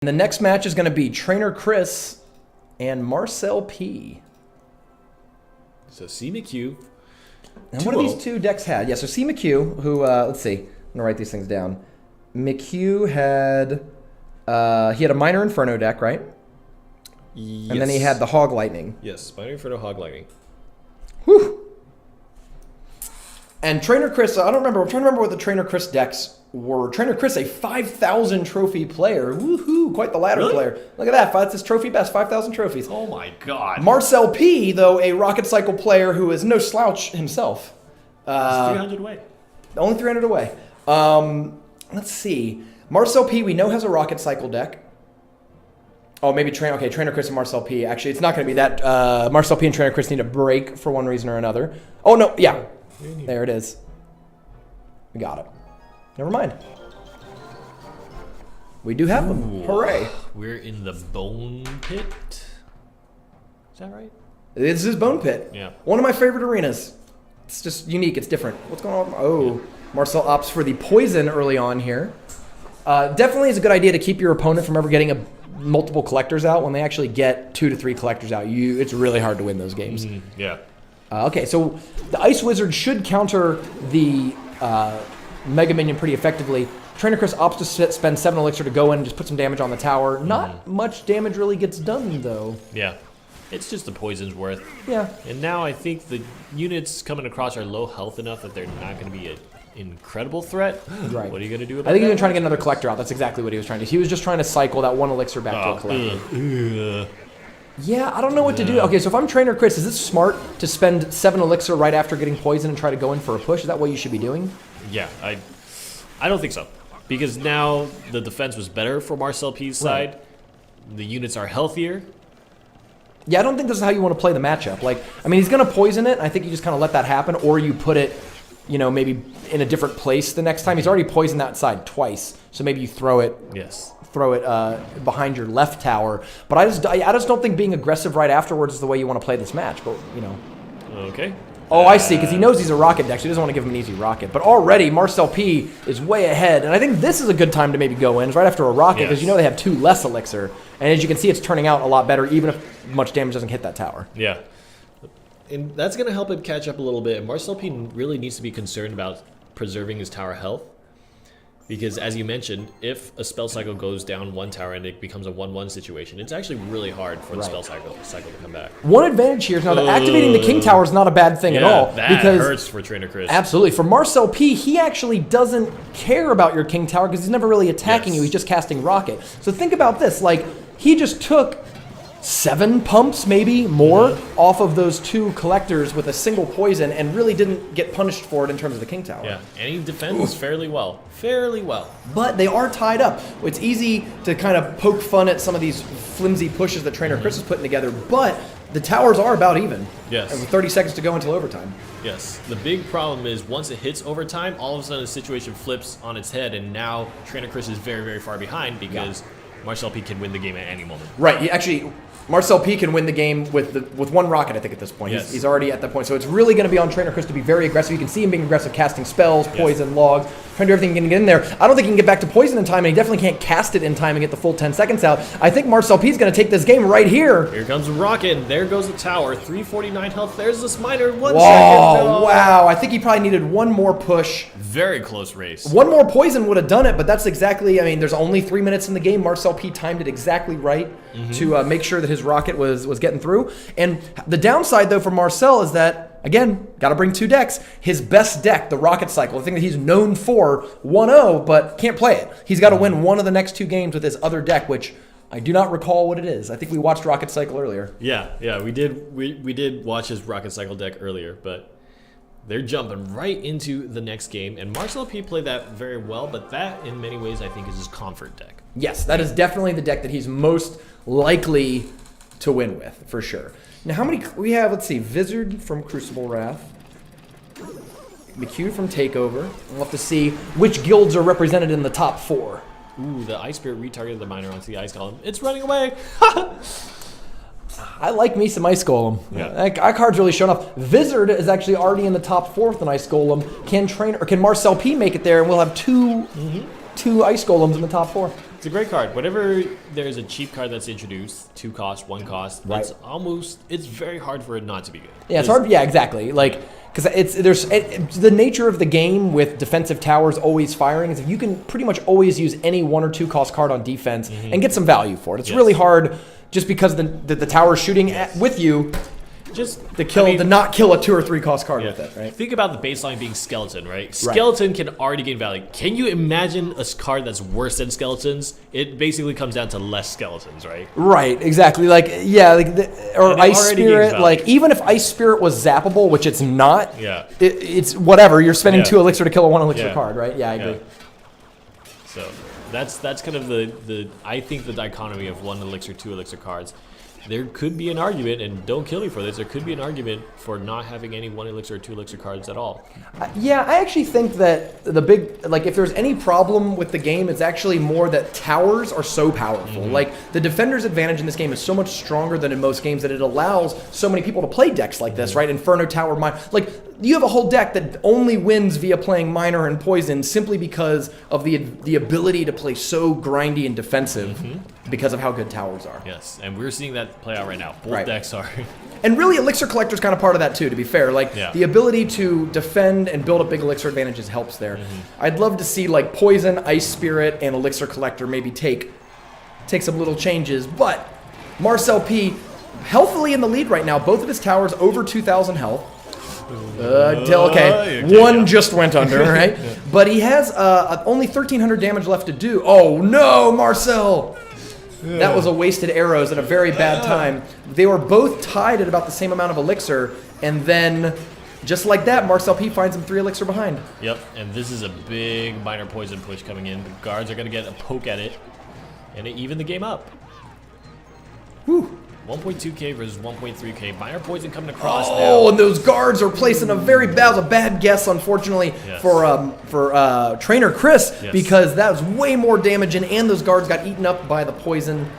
And the next match is going to be Trainer Chris and Marcel P. So C McHugh. And what do these two decks had? Yeah, so C McHugh, who, let's see. I'm going to write these things down. McHugh had, he had a Minor Inferno deck, right? Yes. And then he had the Hog Lightning. Yes, Minor Inferno, Hog Lightning. Whew. And Trainer Chris, I don't remember. I'm trying to remember what the Trainer Chris decks were. Trainer Chris, a 5,000 trophy player. Woohoo! Quite the ladder player. Look at that. That's his trophy best, 5,000 trophies. Oh my god. Marcel P, though, a Rocket Cycle player who is no slouch himself. He's 300 away. Only 300 away. Let's see. Marcel P, we know, has a Rocket Cycle deck. Oh, maybe Trainer Chris and Marcel P. Actually, it's not going to be that. Marcel P and Trainer Chris need a break for one reason or another. Oh, no. Yeah. There it is. We got it. Never mind. We do have them. Hooray. We're in the Bone Pit. Is that right? This is Bone Pit. Yeah. One of my favorite arenas. It's just unique. It's different. What's going on? Oh, Marcel opts for the poison early on here. Definitely is a good idea to keep your opponent from ever getting multiple collectors out. When they actually get 2 to 3 collectors out, it's really hard to win those games. Yeah. Okay, so the Ice Wizard should counter the Mega Minion pretty effectively. Trainer Chris opts to spend 7 Elixir to go in and just put some damage on the tower. Not much damage really gets done, though. Yeah. It's just the poison's worth. Yeah. And now I think the units coming across are low health enough that they're not going to be an incredible threat. Right. What are you going to do about I think that? he's been trying to get another collector out. That's exactly what he was trying to do. He was just trying to cycle that 1 Elixir back to a collector. Yeah, I don't know what to do. Okay, so if I'm Trainer Chris, is it smart to spend 7 Elixir right after getting poison and try to go in for a push? Is that what you should be doing? Yeah, I don't think so. Because now the defense was better for Marcel P's side. The units are healthier. Yeah, I don't think this is how you want to play the matchup. Like, I mean, he's going to poison it. I think you just kind of let that happen, or you put it, you know, maybe in a different place the next time. He's already poisoned that side twice, so maybe you throw it. Yes. Throw it behind your left tower. But I just don't think being aggressive right afterwards is the way you want to play this match. But you know. Okay. Oh, I see, because he knows he's a rocket deck, so he doesn't want to give him an easy rocket. But already, Marcel P is way ahead, and I think this is a good time to maybe go in. It's right after a rocket, because you know they have 2 less elixir. And as you can see, it's turning out a lot better, even if much damage doesn't hit that tower. Yeah. And that's going to help him catch up a little bit. And Marcel P really needs to be concerned about preserving his tower health. Because, as you mentioned, if a spell cycle goes down 1 tower and it becomes a 1-1 situation, it's actually really hard for the spell cycle to come back. One advantage here is now that activating the King Tower is not a bad thing at all. That because hurts for Trainer Chris. Absolutely. For Marcel P, he actually doesn't care about your King Tower because he's never really attacking you. He's just casting Rocket. So think about this. Like, he just took 7 pumps, maybe more, off of those 2 collectors with a single poison and really didn't get punished for it in terms of the King Tower. Yeah, and he defends fairly well. Fairly well. But they are tied up. It's easy to kind of poke fun at some of these flimsy pushes that Trainer Chris is putting together, but the towers are about even. Yes. And with 30 seconds to go until overtime. Yes. The big problem is once it hits overtime, all of a sudden the situation flips on its head, and now Trainer Chris is very, very far behind because Marcel P can win the game at any moment. Right. Actually, Marcel P can win the game with 1 rocket, I think, at this point. Yes. He's already at that point. So it's really going to be on Trainer Chris to be very aggressive. You can see him being aggressive, casting spells, poison, logs, trying to do everything he can get in there. I don't think he can get back to poison in time, and he definitely can't cast it in time and get the full 10 seconds out. I think Marcel P is going to take this game right here. Here comes Rocket. There goes the tower. 349 health. There's this Minor. 1 second. Oh, wow. I think he probably needed 1 more push. Very close race. 1 more poison would have done it, but that's exactly, I mean, there's only 3 minutes in the game. Marcel P timed it exactly right to make sure that his rocket was getting through. And the downside, though, for Marcel is that, again, got to bring 2 decks. His best deck, the Rocket Cycle, the thing that he's known for, 1-0, but can't play it. He's got to win 1 of the next 2 games with his other deck, which I do not recall what it is. I think we watched Rocket Cycle earlier. Yeah, we did. We did watch his Rocket Cycle deck earlier, but they're jumping right into the next game, and Marcel P played that very well, but that, in many ways, I think is his comfort deck. Yes, that is definitely the deck that he's most likely to win with, for sure. Now, how many we have? Let's see. Vizard from Crucible Wrath. McHugh from Takeover. We'll have to see which guilds are represented in the top 4. Ooh, the Ice Spirit retargeted the Minor onto the Ice Golem. It's running away! I like me some Ice Golem. Yeah. That card's really shown off. Vizard is actually already in the top 4 with an Ice Golem. Can Marcel P make it there? And we'll have two Ice Golems in the top 4. It's a great card. Whenever there's a cheap card that's introduced, 2 cost, 1 cost, Right. it's very hard for it not to be good. Yeah, it's hard. Yeah, exactly. Like, because the nature of the game with defensive towers always firing is if you can pretty much always use any 1 or 2 cost card on defense and get some value for it. It's really hard just because the tower's shooting with you. Just To not kill a 2 or 3 cost card with it, right? Think about the baseline being skeleton, right? Skeleton can already gain value. Can you imagine a card that's worse than skeletons? It basically comes down to less skeletons, right? Right, exactly. Like, yeah, or Ice Spirit. Like, even if Ice Spirit was zappable, which it's not, it's whatever. You're spending 2 elixir to kill a 1 elixir card, right? Yeah, I agree. So that's kind of I think the dichotomy of 1 elixir, 2 elixir cards. There could be an argument, and don't kill me for this, there could be an argument for not having any 1 elixir or 2 elixir cards at all. Yeah, I actually think that if there's any problem with the game, it's actually more that towers are so powerful. Like, the defender's advantage in this game is so much stronger than in most games that it allows so many people to play decks like this, right? Inferno Tower, like, you have a whole deck that only wins via playing Miner and Poison simply because of the ability to play so grindy and defensive because of how good towers are. Yes, and we're seeing that play out right now. Both decks are. And really, Elixir Collector's kind of part of that too, to be fair. Like, the ability to defend and build up big Elixir advantages helps there. I'd love to see, like, Poison, Ice Spirit, and Elixir Collector maybe take some little changes, but Marcel P, healthily in the lead right now. Both of his towers over 2,000 health. One just went under, right? But he has only 1,300 damage left to do. Oh no, Marcel! That was a wasted arrows at a very bad time. They were both tied at about the same amount of elixir, and then, just like that, Marcel P finds him 3 elixir behind. Yep, and this is a big Miner Poison push coming in. The guards are going to get a poke at it, and it evened the game up. Whew. 1.2k versus 1.3k. Miner Poison coming across now. Oh, and those guards are placing that was a bad guess, unfortunately, for Trainer Chris, because that was way more damage in, and those guards got eaten up by the poison.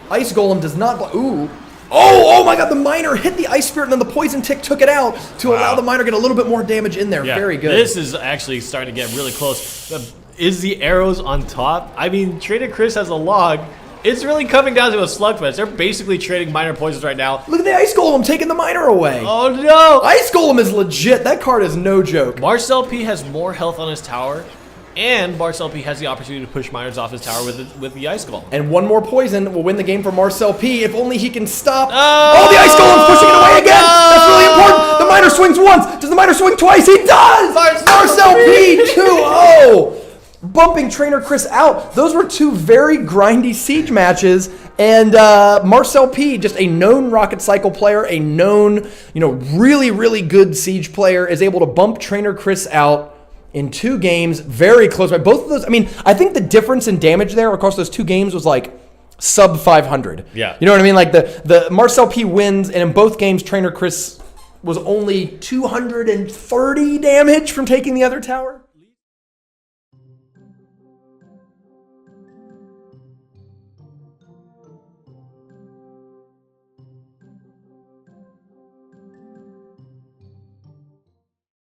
Ice Golem does not. Ooh. Oh my God! The Miner hit the Ice Spirit, and then the Poison Tick took it out to allow the Miner to get a little bit more damage in there. Very good. This is actually starting to get really close. Is the arrows on top? I mean, Trainer Chris has a log. It's really coming down to a slugfest. They're basically trading Miner Poisons right now. Look at the Ice Golem taking the Miner away. Oh no! Ice Golem is legit. That card is no joke. Marcel P has more health on his tower, and Marcel P has the opportunity to push Miners off his tower with the Ice Golem. And 1 more Poison will win the game for Marcel P if only he can stop. Oh, the Ice Golem's pushing it away again. That's really important. The Miner swings once. Does the Miner swing twice? He does. Marcel P 2-0. Bumping Trainer Chris out. Those were 2 very grindy Siege matches, and Marcel P, just a known Rocket Cycle player, a known, really, really good Siege player, is able to bump Trainer Chris out in 2 games, very close by. Both of those, I mean, I think the difference in damage there across those 2 games was like sub 500. Yeah. You know what I mean? Like the Marcel P wins, and in both games, Trainer Chris was only 230 damage from taking the other tower.